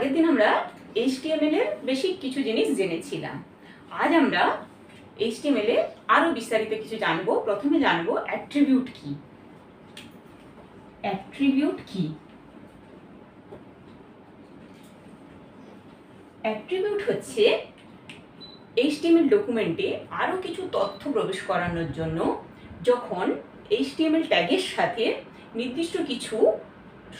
আগের দিন আমরা HTML এর বেসিক কিছু জিনিস জেনেছিলাম। আজ আমরা HTML এ আরো বিস্তারিত কিছু জানবো। প্রথমে জানবো অ্যাট্রিবিউট কি। অ্যাট্রিবিউট কি? অ্যাট্রিবিউট হচ্ছে HTML ডকুমেন্টে আরো কিছু তথ্য প্রবেশ করানোর জন্য যখন HTML ট্যাগের সাথে নির্দিষ্ট কিছু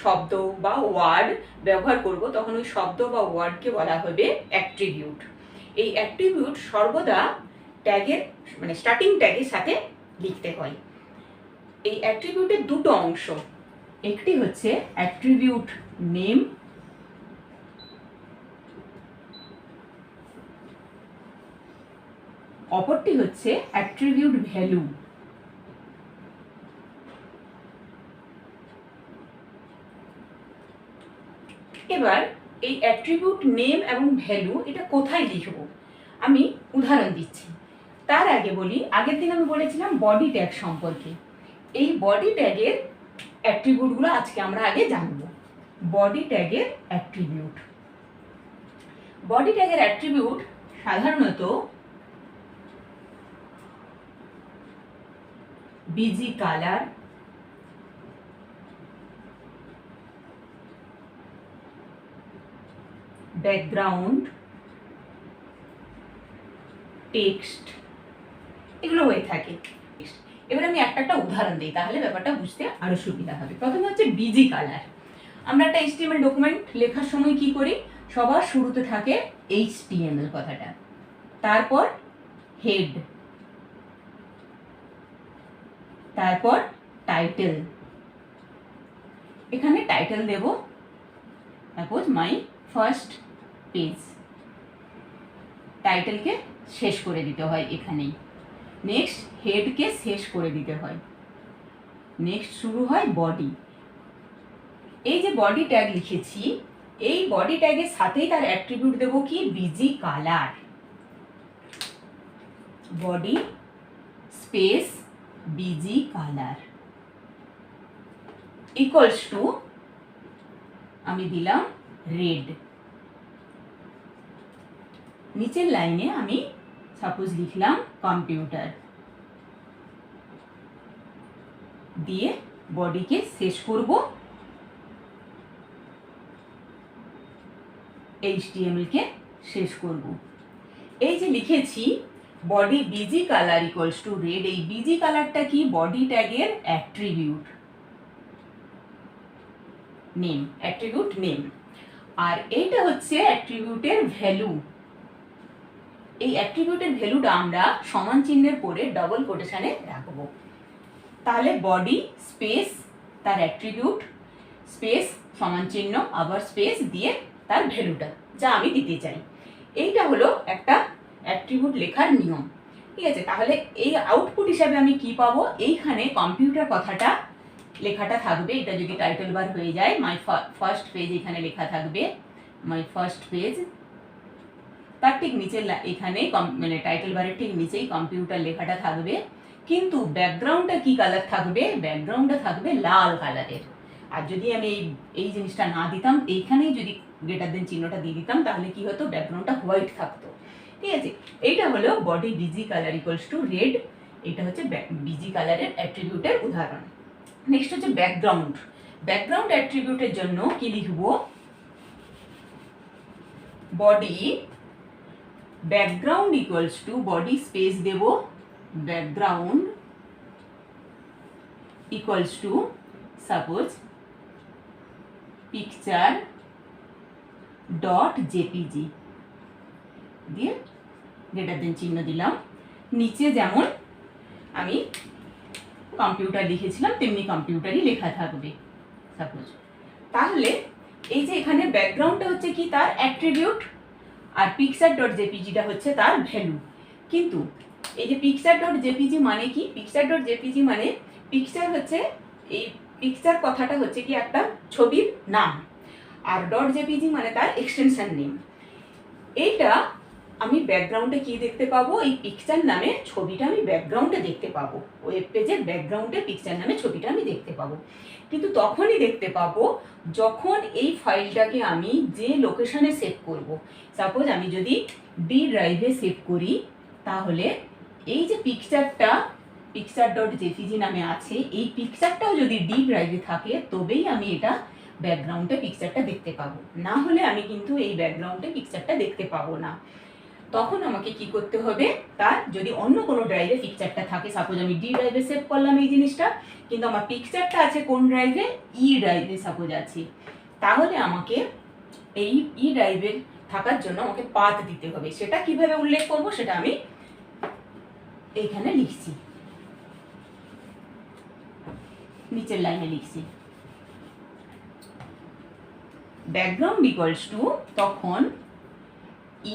শব্দ বা ওয়ার্ড ব্যবহার করব, তখন ওই শব্দ বা ওয়ার্ডকে বলা হবে অ্যাট্রিবিউট। এই অ্যাট্রিবিউট সর্বদা ট্যাগের মানে স্টার্টিং ট্যাগের সাথে লিখতে হয়। এই অ্যাট্রিবিউটের দুটো অংশ, একটি হচ্ছে অ্যাট্রিবিউট নেম, অপরটি হচ্ছে অ্যাট্রিবিউট ভ্যালু। এবার এই অ্যাট্রিবিউট নেম এবং ভ্যালু এটা কোথায় লিখব আমি উদাহরণ দিচ্ছি। তার আগে বলি, আগের দিন আমি বলেছিলাম বডি ট্যাগ সম্পর্কে। এই বডি ট্যাগের অ্যাট্রিবিউটগুলো আজকে আমরা আগে জানব। বডি ট্যাগের অ্যাট্রিবিউট। বডি ট্যাগের অ্যাট্রিবিউট সাধারণত বিজি কালার, ব্যাকগ্রাউন্ড, টেক্সট এগুলো হয়ে থাকে। এবার আমি একটা উদাহরণ দিই, তাহলে ব্যাপারটা বুঝতে আরো সুবিধা হবে। প্রথমে হচ্ছে বিজি কালার। আমরা একটা HTML ডকুমেন্ট লেখার সময় কি করি, সবার শুরুতে থাকে HTML কথাটা, তারপর হেড, তারপর টাইটেল। এখানে টাইটেল দেব সাপোজ মাই ফার্স্ট পেজ। টাইটেলকে শেষ করে দিতে হয় এখানেই। নেক্সট হেডকে শেষ করে দিতে হয়। নেক্সট শুরু হয় বডি। এই যে বডি ট্যাগ লিখেছি, এই বডি ট্যাগের সাথেই তার অ্যাট্রিবিউট দেব কি, busy colour. Body space busy colour equals two আমি দিলাম রেড। নিচের লাইনে আমি সাপোজ লিখলাম কম্পিউটার, দিয়ে বডিকে শেষ করব HTML কে শেষ করব। এই যে লিখেছি body BG colour equals to red, এই বিজি কালারটা কি, বডি ট্যাগের অ্যাট্রিবিউট নেম, অ্যাট্রিবিউট নেম। আর এইটা হচ্ছে অ্যাট্রিবিউটের ভ্যালু। এই অ্যাট্রিবিউটের ভ্যালুটা আমরা সমান চিহ্নের পরে ডবল কোটেশনে রাখবো। তাহলে বডি স্পেস তার অ্যাট্রিবিউট স্পেস সমান চিহ্ন আবার স্পেস দিয়ে তার ভ্যালুটা যা আমি দিতে চাই। এইটা হলো একটা অ্যাট্রিবিউট লেখার নিয়ম। ঠিক আছে, তাহলে এই আউটপুট হিসাবে আমি কি পাবো, এইখানে কম্পিউটার কথাটা লেখাটা থাকবে। এটা যদি টাইটেল বার হয়ে যায়, মাই ফার্স্ট পেজ এখানে লেখা থাকবে, মাই ফার্স্ট পেজ। তার ঠিক নিচে এখানে মানে টাইটেল বারের ঠিক নিচেই কম্পিউটার লেখাটা থাকবে। কিন্তু ব্যাকগ্রাউন্ডটা কি কালার থাকবে, ব্যাকগ্রাউন্ডটা থাকবে লাল কালারের। আর যদি আমি এই জিনিসটা না দিতাম, এইখানেই যদি গ্রেটার দেন চিহ্নটা দিয়ে দিতাম, তাহলে কি হতো, ব্যাকগ্রাউন্ডটা হোয়াইট থাকতো। ঠিক আছে, এইটা হলো body BG colour equals to red. এটা হচ্ছে বিজি কালারের অ্যাট্রিবিউটের উদাহরণ। নেক্সট হচ্ছে ব্যাকগ্রাউন্ড। ব্যাকগ্রাউন্ড অ্যাট্রিবিউটের জন্য কি লিখবো, body background equals to body space দেব background equals to suppose picture dot JPG দিয়ে গ্রেটার দেন চিহ্ন দিলাম। নিচে যেমন আমি কম্পিউটার লিখেছিলাম তেমনি কম্পিউটারই লেখা থাকবে সাপোজ। তাহলে এই যে এখানে ব্যাকগ্রাউন্ডটা হচ্ছে কি, তার অ্যাট্রিবিউট, আর পিকচার ডট জেপিজিটা হচ্ছে তার ভ্যালু। কিন্তু এই যে পিকচার ডট জেপিজি মানে কি, পিকচার ডট জেপিজি মানে পিকচার হচ্ছে, এই পিকচার কথাটা হচ্ছে কি একটা ছবির নাম, আর ডট জেপিজি মানে তার এক্সটেনশন নেম। এইটা আমি ব্যাকগ্রাউন্ডে কি দেখতে পাবো, এই পিকচার নামে ছবিটা আমি ব্যাকগ্রাউন্ডে দেখতে পাবো, ওয়েব পেজের ব্যাকগ্রাউন্ডে পিকচার নামে ছবিটা আমি দেখতে পাবো। কিন্তু তখনই দেখতে পাবো যখন এই ফাইলটাকে আমি যে লোকেশনে সেভ করব। সাপোজ আমি যদি ডি ড্রাইভে সেভ করি, তাহলে এই যে পিকচার.jpg নামে আছে, এই পিকচারটাও যদি ডি ড্রাইভে থাকে তবেই আমি এটা ব্যাকগ্রাউন্ডে পিকচারটা দেখতে পাবো, না হলে আমি কিন্তু এই ব্যাকগ্রাউন্ডে পিকচারটা দেখতে পাবো না। তখন আমাকে কি করতে হবে, তার যদি অন্য কোনো ড্রাইভে পিকচারটা থাকে, সাপোজ আমি ডি ড্রাইভে সেভ করলাম এই জিনিসটা, কিন্তু আমার পিকচারটা আছে কোন ড্রাইভে, ই ড্রাইভে সাপোজ আছে, তাহলে আমাকে এই ই ড্রাইভে থাকার জন্য আমাকে পাথ দিতে হবে। সেটা কিভাবে উল্লেখ করব সেটা আমি এইখানে লিখছি, নিচের লাইনে লিখছি। ব্যাকগ্রাউন্ড ইকুয়ালস টু, তখন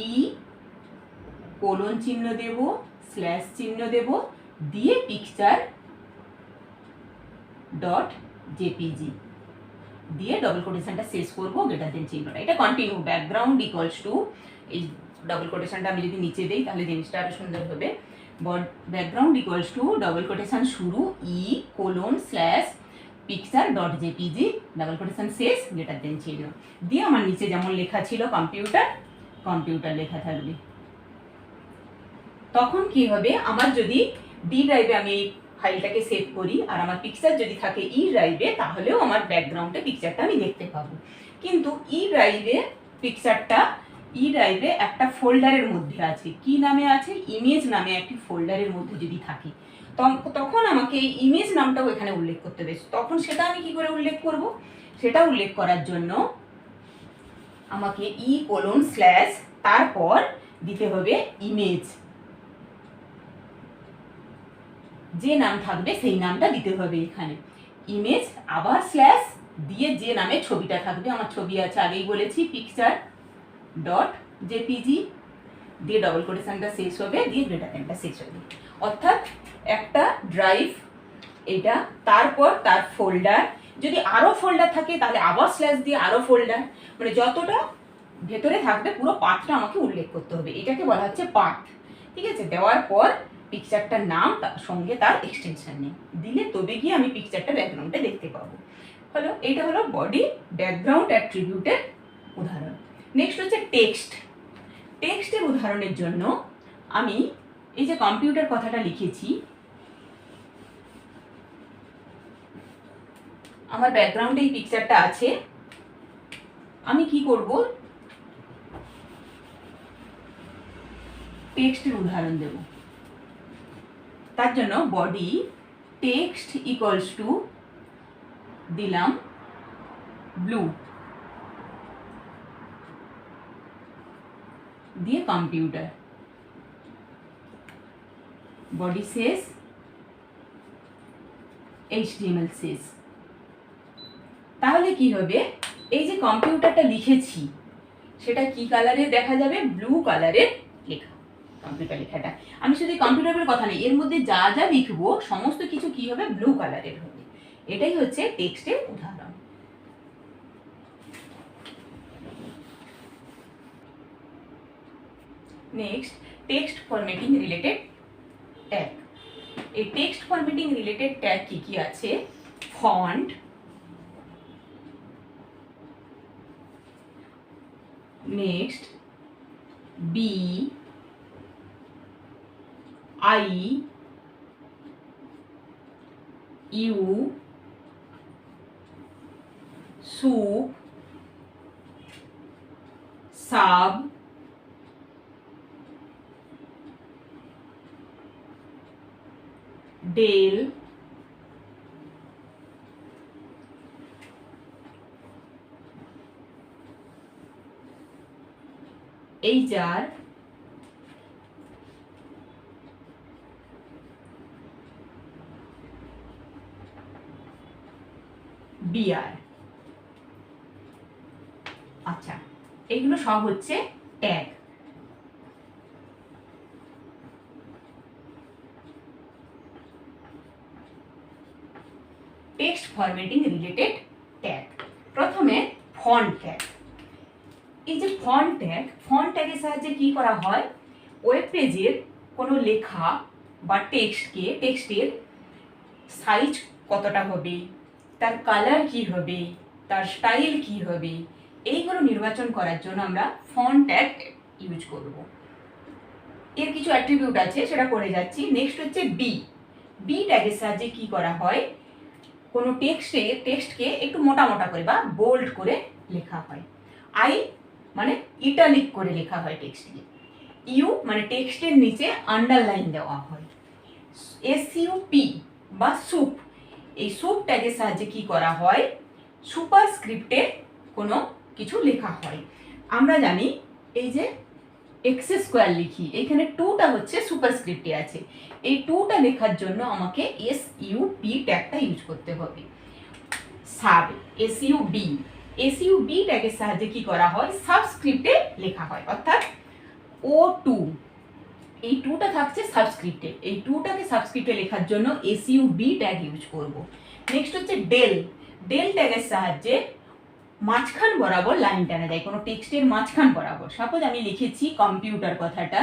ই কোলন চিহ্ন দেব, স্ল্যাশ চিহ্ন দেব, দিয়ে পিকচার ডট জেপিজি দিয়ে ডবল কোটেশনটা শেষ করবো গ্রেটার দেন চিহ্নটা। এটা কন্টিনিউ, ব্যাকগ্রাউন্ড ইকুয়ালস টু, এই ডবল কোটেশনটা আমি যদি নিচে দিই তাহলে জিনিসটা আরো সুন্দর হবে। Background equals to double quotation শুরু, E colon slash picture dot JPG double quotation শেষ গ্রেটার দেন চিহ্ন দিয়ে আমার নিচে যেমন লেখা ছিল কম্পিউটার লেখা থাকবে। তখন কি হবে, আমার যদি ডি ড্রাইভে আমি এই ফাইলটাকে সেভ করি আর আমার পিকচার যদি থাকে ই ড্রাইভে, তাহলেও আমার ব্যাকগ্রাউন্ডে পিকচারটা আমি দেখতে পাবো। কিন্তু ই ড্রাইভে একটা ফোল্ডারের মধ্যে আছে, কি নামে আছে, ইমেজ নামে একটি ফোল্ডারের মধ্যে যদি থাকে, তখন আমাকে এই ইমেজ নামটাও এখানে উল্লেখ করতে হবে। তখন সেটা আমি কি করে উল্লেখ করব, সেটা উল্লেখ করার জন্য আমাকে ই কোলন স্ল্যাশ তারপর দিতে হবে ইমেজ, যে নাম থাকবে সেই নামটা দিতে হবে এখানে, ইমেজ আবার স্ল্যাশ দিয়ে যে নামে ছবিটা থাকবে, আমার ছবি আছে আগেই বলেছি পিকচার ডট জেপিজি দিয়ে ডবল কোটেশনটা শেষ হবে, দিয়ে গ্রেটার দেনটা শেষ হবে। অর্থাৎ একটা ড্রাইভ এটা, তারপর তার ফোল্ডার, যদি আরো ফোল্ডার থাকে তাহলে আবার স্ল্যাশ দিয়ে আরো ফোল্ডার, মানে যতটা ভেতরে থাকবে পুরো পাথটা আমাকে উল্লেখ করতে হবে, এটাকে বলা হচ্ছে পাথ। ঠিক আছে, দেওয়ার পর পিকচারটার নাম তার সঙ্গে তার এক্সটেনশন নেই দিলে তবে গিয়ে আমি পিকচারটা ব্যাকগ্রাউন্ডে দেখতে পাবো। হলো, এইটা হলো বডি ব্যাকগ্রাউন্ড অ্যাট্রিবিউটের উদাহরণ। নেক্সট হচ্ছে টেক্সটের উদাহরণের জন্য আমি এই যে কম্পিউটার কথাটা লিখেছি, আমার ব্যাকগ্রাউন্ডে এই পিকচারটা আছে, আমি কি করব, টেক্সটের উদাহরণ দেব। তার জন্য বডি টেক্সট ইকুয়ালস টু দিলাম ব্লু দিয়ে কম্পিউটার, বডি শেষ, HTML শেষ। তাহলে কি হবে, এই যে কম্পিউটারটা লিখেছি সেটা কি কালারে দেখা যাবে, ব্লু কালারের লেখা কম্পিউটার লেখাটা। আমি শুধু কম্পিউটারের কথা নেই, এর মধ্যে যা যা লিখবো সমস্ত কিছু কি হবে, ব্লু কালারের হবে। এটাই হচ্ছে টেক্সটের উদাহরণ। Next, text formatting related tag. এই টেক্সট ফরম্যাটিং রিলেটেড ট্যাগ কি কি আছে, font, next B, I, U, sup, sub, del, HR, BR। আচ্ছা, এগুলো সব হচ্ছে tag. Text formatting related tag. প্রথমে ফন্ট ট্যাগ। এই যে ফন্ট ট্যাগের সাহায্যে কি করা হয়, ওয়েব পেজের কোনো লেখা বা টেক্সটের সাইজ কতটা হবে, তার কালার কি হবে, তার স্টাইল কি হবে, এইগুলো নির্বাচন করার জন্য আমরা ফন্ট ট্যাগ ইউজ করব। এর কিছু অ্যাট্রিবিউট আছে, সেটা করে যাচ্ছি। নেক্সট হচ্ছে বি ট্যাগের সাহায্যে কি করা হয়, কোনো টেক্সটকে একটু মোটা মোটা করে বা বোল্ড করে লেখা হয়। আই মানে ইটালিক করে লেখা হয় টেক্সটকে। ইউ মানে টেক্সটের নিচে আন্ডারলাইন দেওয়া হয়। এসইউপি বা সুপ, এই সুপ ট্যাগের সাহায্যে কি করা হয়, সুপারস্ক্রিপ্টে কোনো কিছু লেখা হয়। আমরা জানি এই যে এক্স স্কোয়ার লিখি, এখানে টুটা হচ্ছে সুপারস্ক্রিপ্টে আছে, এই টুটা লেখার জন্য আমাকে এসইউপি ট্যাগটা ইউজ করতে হবে। সাব এসইউবি ট্যাগের সাহায্যে কি করা হয়, সাবস্ক্রিপ্টে লেখা হয়, অর্থাৎ ও টু, এই টুটা থাকছে সাবস্ক্রিপ্টে, এই টুটাকে সাবস্ক্রিপ্টে লেখার জন্য এসইউবি ট্যাগ ইউজ করব। নেক্সট হচ্ছে ডেল ট্যাগের সাহায্যে মাঝখান বরাবর লাইন টানা যায়, কোনো টেক্সটের মাঝখান বরাবর। সাপোজ আমি লিখেছি কম্পিউটার কথাটা,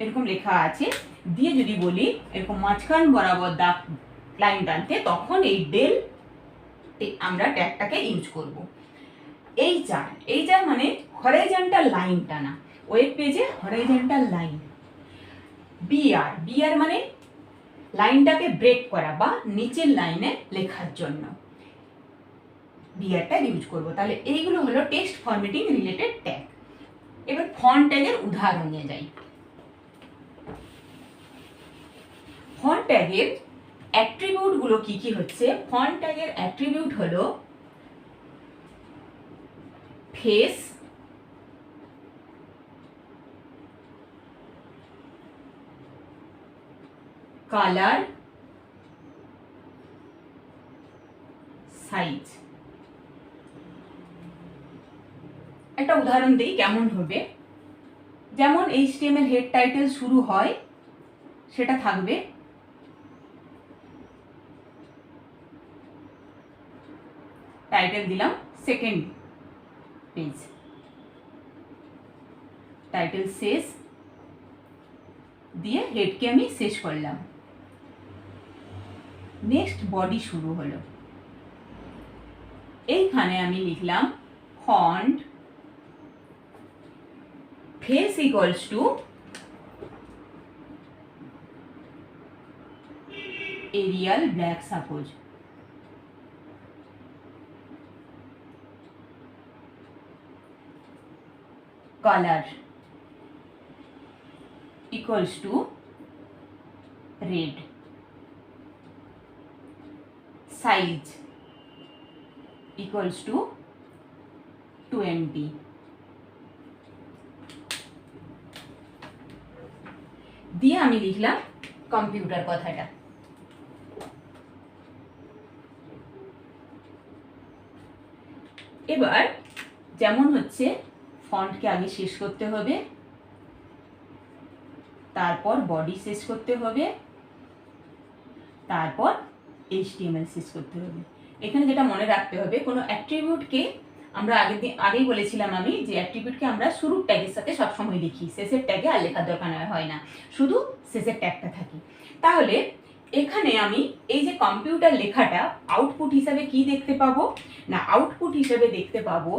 এরকম লেখা আছে, দিয়ে যদি বলি এরকম মাঝখান বরাবর দাগ লাইন টানতে, তখন এই ডেল আমরা ট্যাগটাকে ইউজ করব। এইচার মানে হরাইজন্টাল লাইন টানা, ওয়েব পেজে হরাইজন্টাল লাইন। বিআর মানে লাইনটাকে ব্রেক করা বা নিচের লাইনে লেখার জন্য বিআরটা ইউজ করব। তাহলে এইগুলো হলো টেক্সট ফরম্যাটিং রিলেটেড ট্যাগ। এবার ফন্ট ট্যাগের উদাহরণ নিয়ে যাই। ফন্ট ট্যাগের অ্যাট্রিবিউট গুলো কি কি হচ্ছে, ফন্ট ট্যাগের অ্যাট্রিবিউট হলো ফেস, কালার, সাইজ। একটা উদাহরণ দিই কেমন হবে, যেমন HTML হেড টাইটেল শুরু হয় সেটা থাকবে টাইটেল দিলাম সেকেন্ড পেজ, টাইটেল শেষ দিয়ে হেডকে আমি শেষ করলাম। নেক্সট বডি শুরু হলো, এইখানে আমি লিখলাম font face equals to Arial black suppose, color equals to red, size equals to 20, দিয়ে আমি লিখলাম কম্পিউটার কথাটা। এবার যেমন হচ্ছে ফন্টকে আগে শেষ করতে হবে, তারপর বডি শেষ করতে হবে, তারপর HTML শেষ করতে হবে। এখানে যেটা মনে রাখতে হবে, কোনো অ্যাট্রিবিউটকে আমরা আগেই বলেছিলাম আমি যে অ্যাট্রিবিউটকে আমরা শুরুর ট্যাগের সাথে সবসময় লিখি, শেষের ট্যাগে আর লেখার দরকার হয় না, শুধু শেষের ট্যাগটা থাকে। তাহলে এখানে আমি এই যে কম্পিউটার লেখাটা আউটপুট হিসাবে কি দেখতে পাবো না, আউটপুট হিসাবে দেখতে পাবো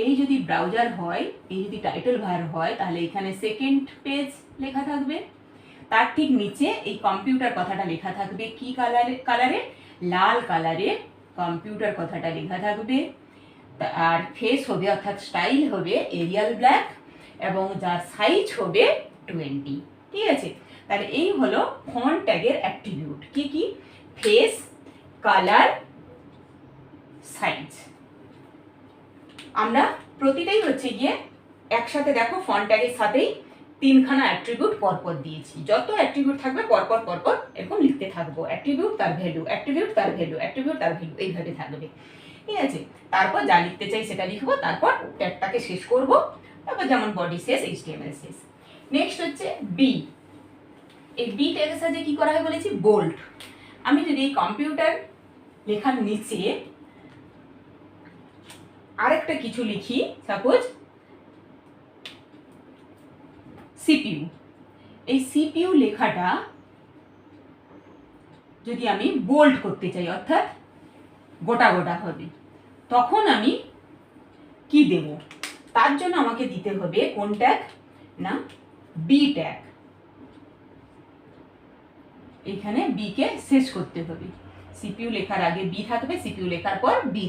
এই যদি ব্রাউজার হয়, এই যদি টাইটেল বার হয়, তাহলে এখানে সেকেন্ড পেজ লেখা থাকবে, তার ঠিক নিচে এই কম্পিউটার কথাটা লেখা থাকবে কি কালারে, লাল কালারে কম্পিউটার কথাটা লেখা থাকবে, আর ফেস হবে অর্থাৎ স্টাইল হবে এরিয়াল ব্ল্যাক, এবং যার সাইজ হবে 20। ঠিক আছে, তাহলে এই হলো ফন্ট ট্যাগের অ্যাট্রিবিউট, কি কি, ফেস, কালার, সাইজ। আমরা প্রতিটাই হচ্ছে গিয়ে একসাথে দেখো ফন্ট ট্যাগের সাথেই তিনখানা অ্যাট্রিবিউট পরপর দিয়েছি, যত অ্যাট্রিবিউট থাকবে পরপর পরপর এরকম লিখতে থাকবো, অ্যাট্রিবিউট তার ভ্যালু, অ্যাট্রিবিউট তার ভ্যালু, অ্যাট্রিবিউট তার ভ্যালু, এইভাবে থাকবে। ঠিক আছে, তারপর যা লিখতে চাই সেটা লিখবো, তারপর ট্যাগটাকে শেষ করব, তারপর যেমন বডি শেষ, HTML শেষ। নেক্সট হচ্ছে বি, এই বি ট্যাগের সাথে কি করা হয় বলেছি, বোল্ড। আমি যদি এই কম্পিউটার লেখার নিচে আরেকটা কিছু লিখি, সাপোজ সিপিইউ। এই সিপিইউ লেখাটা যদি আমি বোল্ড করতে চাই, অর্থাৎ গোটা গোটা হবে, তখন আমি কি দেব? তার জন্য আমাকে দিতে হবে কোন ট্যাগ না, বি ট্যাগ। এখানে বি কে শেষ করতে হবে। সিপিইউ লেখার আগে বি থাকবে, সিপিইউ লেখার পর বি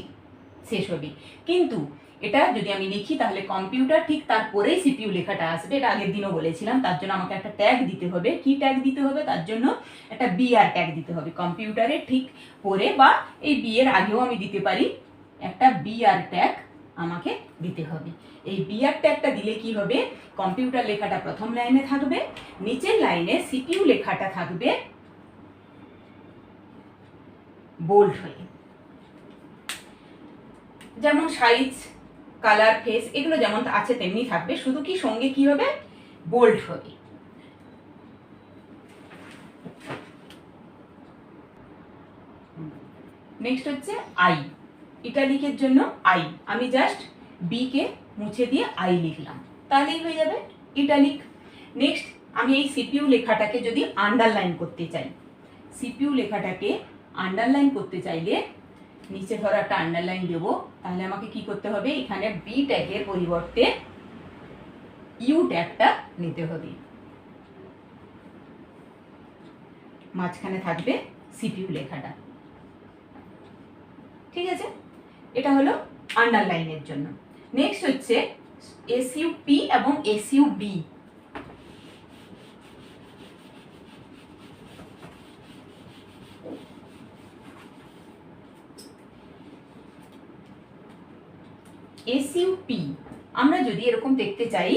শেষ হবে। কিন্তু এটা যদি আমি লিখি তাহলে কম্পিউটার ঠিক তারপরেই সিপিইউ লেখাটা আসবে। এটা আগের দিনও বলেছিলাম। তার জন্য আমাকে একটা ট্যাগ দিতে হবে। কি ট্যাগ দিতে হবে? তার জন্য একটা বিআর ট্যাগ দিতে হবে। কম্পিউটারে ঠিক পরে বা এই বি এর আগেও আমি দিতে পারি, একটা বিআর ট্যাগ আমাকে দিতে হবে। এই বিআর ট্যাগটা দিলে কি হবে? কম্পিউটার লেখাটা প্রথম লাইনে থাকবে, নিচের লাইনে সিপিইউ লেখাটা থাকবে বোল্ড হয়ে। যেমন সাইজ, কালার, ফেস এগুলো যেমন আছে তেমনি থাকবে, শুধু কি সঙ্গে কি হবে? বোল্ড হবে। নেক্সট হচ্ছে আই। ইটালিকের জন্য আই, আমি জাস্ট বি কে মুছে দিয়ে আই লিখলাম, তাহলেই হয়ে যাবে ইটালিক। নেক্সট আমি এই সিপিইউ লেখাটাকে যদি আন্ডারলাইন করতে চাই, সিপিইউ লেখাটাকে আন্ডারলাইন করতে চাইলে নিচে ধরো একটা আন্ডারলাইন দেবো, তাহলে আমাকে কি করতে হবে? এখানে বি ট্যাগের পরিবর্তে ইউ ট্যাগটা নিতে হবে, মাঝখানে থাকবে সিপিইউ লেখাটা। ঠিক আছে, এটা হলো আন্ডারলাইনের জন্য। নেক্সট হচ্ছে এসইউ পি এবং এসইউ বি। এসইউ পি আমরা যদি এরকম দেখতে চাই,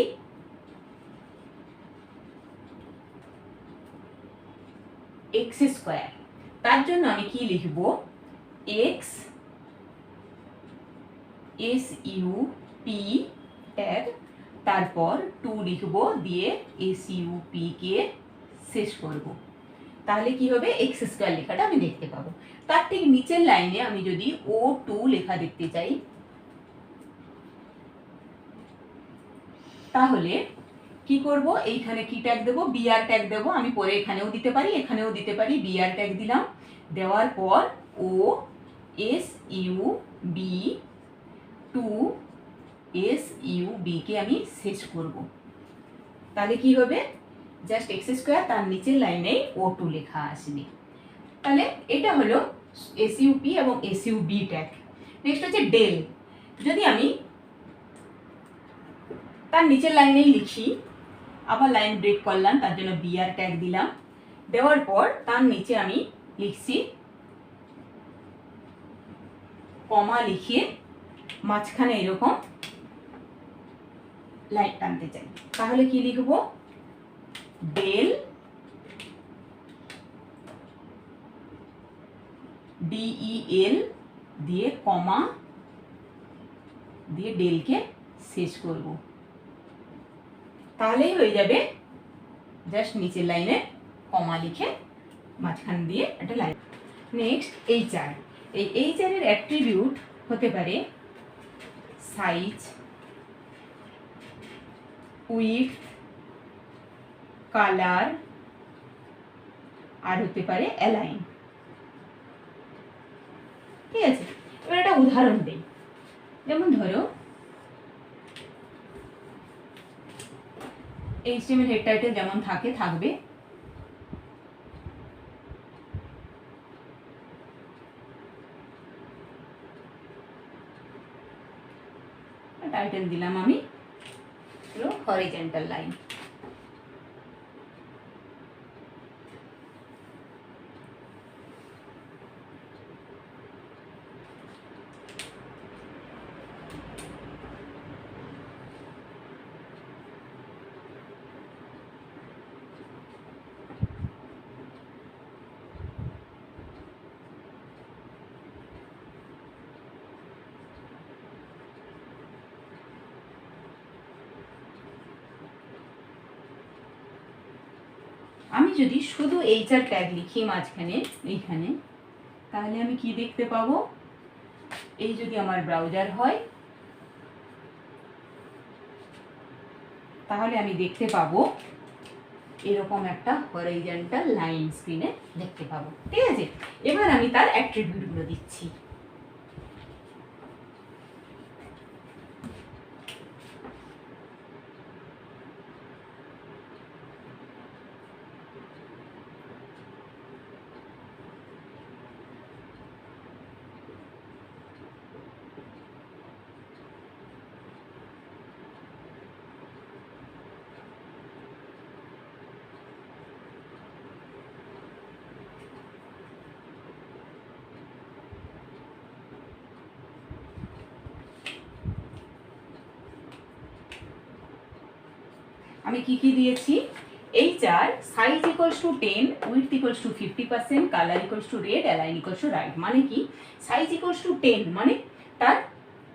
এক্স স্কোয়ার, তার জন্য আমি কি লিখব? X S U P tag, তারপর 2 লিখব, দিয়ে এস ইউ পি কে শেষ করব, তাহলে কি হবে? এক্স স্কোয়ার লেখাটা আমি দেখতে পাবো। তার ঠিক নিচের লাইনে আমি যদি O2 লেখা দেখতে চাই, তাহলে কি করব? এইখানে কি ট্যাগ দেবো? বিআর ট্যাগ দেবো। আমি পরে এখানেও দিতে পারি, এখানেও দিতে পারি। বিআর ট্যাগ দিলাম, দেওয়ার পর ও S U B 2 S U B কে আমি শেষ করব, তাহলে কি হবে? জাস্ট এক্স স্কোয়ার, তার নিচের লাইনেই O2 লেখা আসবে। তাহলে এটা হলো এসইউপি এবং এসইউবি ট্যাগ। নেক্সট হচ্ছে ডেল। যদি আমি তার নিচের লাইনেই লিখি, আবার লাইন ব্রেক করলাম, তার জন্য বিআর ট্যাগ দিলাম, দেওয়ার পর তার নিচে আমি লিখছি কমা লিখিয়ে মাঝখানে এরকম লাইন টানতে চাই, তাহলে কি লিখব? ডেল ডিইএল দিয়ে কমা দিয়ে ডেলকে শেষ করব, তাহলেই হয়ে যাবে জাস্ট নিচের লাইনে কমা লিখে মাঝখান দিয়ে একটা লাইন। Next HR. এই এইচআর এর অ্যাট্রিবিউট হতে পারে সাইজ, উইডথ, কালার, আর হতে পারে অ্যালাইন। ঠিক আছে, এবার একটা উদাহরণ দেই। যেমন ধরো HTML হেড টাইটেল যেমন থাকবে, টাইটেল দিলাম আমি হরিজন্টাল লাইন। আমি যদি শুধু এইচআর ট্যাগ লিখি মাঝখানে এইখানে, তাহলে আমি কি দেখতে পাবো? এই যদি আমার ব্রাউজার হয়, তাহলে আমি দেখতে পাবো এরকম একটা হরাইজন্টাল লাইন স্ক্রিনে দেখতে পাবো। ঠিক আছে, এবার আমি তার অ্যাট্রিবিউটগুলো দিচ্ছি। আমি কি কি দিয়েছি? এই চার size equals to 10, width equals to 50%, colour equals to red, align equals to right. মানে কি? সাইজ ইকুয়ালস টু 10 মানে তার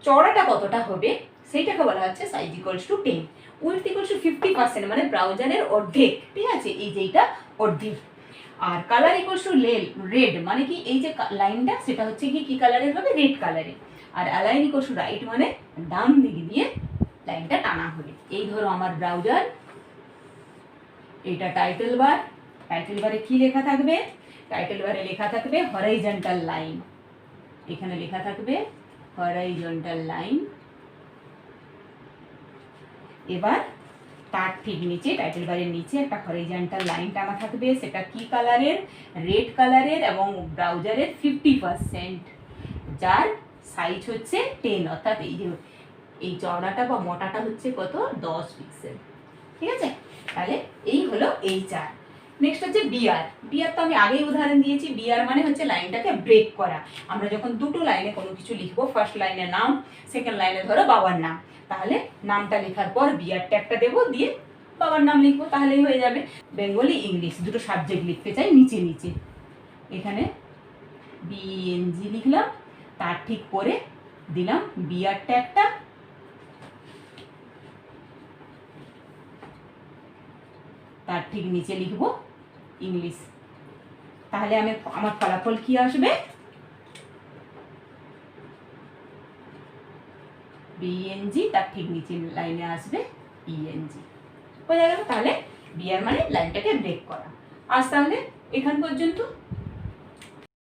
চড়াটা কতটা হবে সেইটাকে বলা হচ্ছে size equals to 10। Width equals to 50% মানে ব্রাউজারের অর্ধেক। ঠিক আছে, এই যে এইটা অর্ধেক। আর কালার ইকুয়ালস টু রেড মানে কি? এই যে লাইনটা সেটা হচ্ছে কি কালারের হবে? রেড কালারের। আর অ্যালাইন ইকুয়ালস টু রাইট মানে ডান দিকে দিয়ে লাইনটা টানা হবে। এই ধরো আমার ব্রাউজার, এটা টাইটেল বার। টাইটেল বারে কি লেখা থাকবে? টাইটেল বারে লেখা থাকবে হরাইজন্টাল লাইন। এখানে লেখা থাকবে হরাইজন্টাল লাইন। এবার তার ঠিক নিচে, টাইটেল বারের নিচে একটা হরাইজন্টাল লাইন টানা থাকবে। সেটা কি কালারের? রেড কালারের এবং ব্রাউজারের 50%, যার সাইজ হচ্ছে 10। অর্থাৎ এই যে এই চওড়াটা বা মোটাটা হচ্ছে কত? 10 পিক্সেল। ঠিক আছে, তাহলে এই হলো এই চার। নেক্সট হচ্ছে বিআর। বিআর তো আমি আগেই উদাহরণ দিয়েছি। বিআর মানে হচ্ছে লাইনটাকে ব্রেক করা। আমরা যখন দুটো লাইনে কোনো কিছু লিখবো, ফার্স্ট লাইনে নাম, সেকেন্ড লাইনে ধরো বাবার নাম, তাহলে নামটা লেখার পর বিআর ট্যাগটা দেবো, দিয়ে বাবার নাম লিখবো, তাহলেই হয়ে যাবে। বেঙ্গলি, ইংলিশ দুটো সাবজেক্ট লিখতে চাই নিচে নিচে, এখানে বিএনজি লিখলাম, তার ঠিক পরে দিলাম বিআর ট্যাগটা। তার ঠিক নিচে লিখবো ইংলিশ। তাহলে আমার ফলাফল কি আসবে? বিএনজি, তার ঠিক নিচে লাইনে আসবে ইএনজি। বোঝা গেল? তাহলে বিআর মানে লাইনটাকে ব্রেক করা। আজ তাহলে এখান পর্যন্ত।